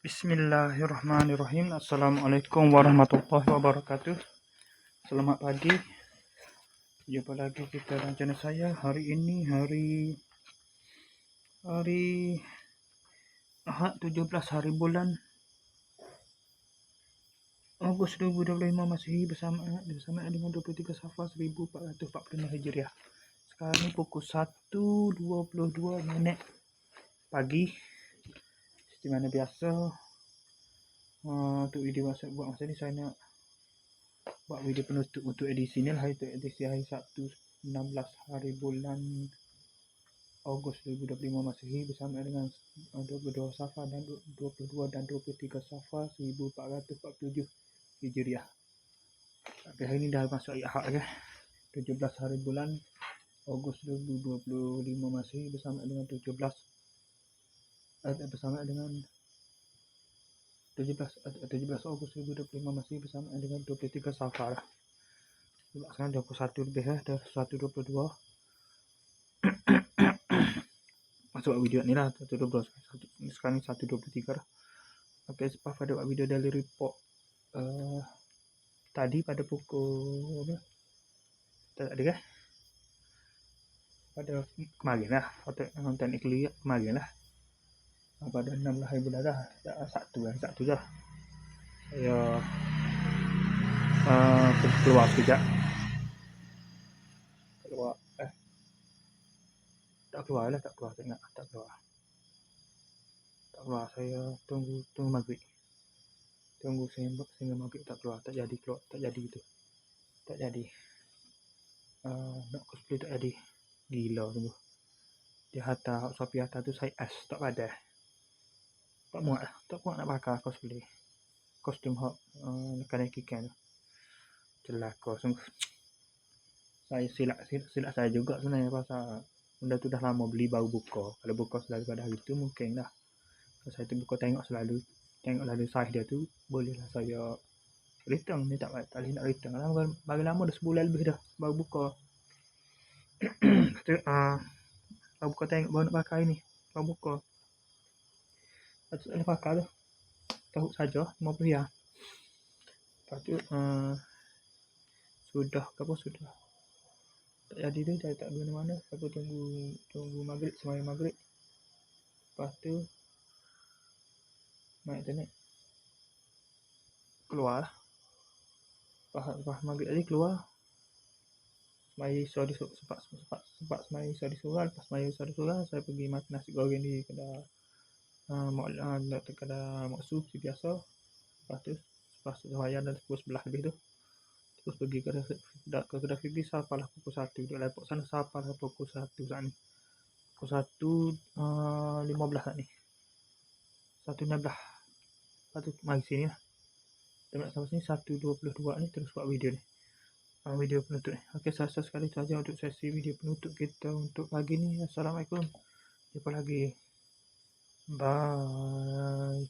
Bismillahirrahmanirrahim. Assalamualaikum warahmatullahi wabarakatuh. Selamat pagi. Jumpa lagi kita dalam channel saya. Hari ini hari Ahad 17 hari bulan Ogos 2025 Masihi bersama dengan 23 Safar 1445 Hijriah. Sekarang ni pukul 1.22 pagi. Seperti mana biasa, untuk video buat masa ni saya nak buat video penutup untuk edisi ni lah. Edisi hari Sabtu 16 hari bulan Ogos 2025 Masihi bersama dengan 22 Safar dan 22 dan 23 Safar 1447 Hijriah. Okay, hari ni dah masuk hari Ahad ke, 17 hari bulan Ogos 2025 Masihi bersama dengan 17 Ogos 2025 Masihi bersama dengan 23 Safar. Sebab sekarang 21 lebih dah 1.22. Masuk video ni lah 1.22. Sekarang 1.23 dah. Okey, sebab pada buat video daily report tadi pada pukul tadi kan? Pada kemarin lah, technically kemarin lah. Pada 16 hari bulan dah, Sabtu dah. Saya keluar sekejap. Tak keluar. Saya tunggu maghrib. Tunggu sehingga maghrib tak keluar. Tak jadi gitu. Tak jadi. Nak cosplay tak jadi. Gila sungguh. Dia hantar Shopee hantar tu saya tak padah. Tak muat nak pakai cosplay. Kostum hot Kaneki Ken tu. Celaka sungguh. Saya silap saya juga sebenarnya pasal benda tu dah lama beli baru buka. Kalau buka selalu pada hari tu mungkin dah. Kalau saya tu buka tengok lalu size dia tu, bolehlah saya return. Ni tak boleh nak return lah. Bagi lama dah sebulan lebih dah baru buka. Baru buka tengok baru nak pakai ni. Baru buka. Lepas tu pakai tu. Tahu saja 50 riyal. Lepas tu sudah. Tak jadi tu, saya tak ada mana. Aku tunggu maghrib, sembahyang maghrib. Lepas tu main internet. Keluar lah. Lepas maghrib tadi keluar. Sembahyang surah. Lepas sembahyang surah, saya pergi makan nasi goreng di kedai maksud si biasa. Lepas tu sembahyang dah pukul 11 lebih tu. Terus pergi ke kedai Fikri sampailah pukul 1. Duduk lapuk sana sampailah pukul 1 saat ni. Pukul 1.15 saat ni. 1.16. Lepas tu mari sini lah. Kita nak sampai sini 1.22 ni terus buat video ni. Video penutup ni. Okey, saya rasa sekali saja untuk sesi video penutup kita untuk pagi ni. Assalamualaikum. Jumpa lagi. Bye.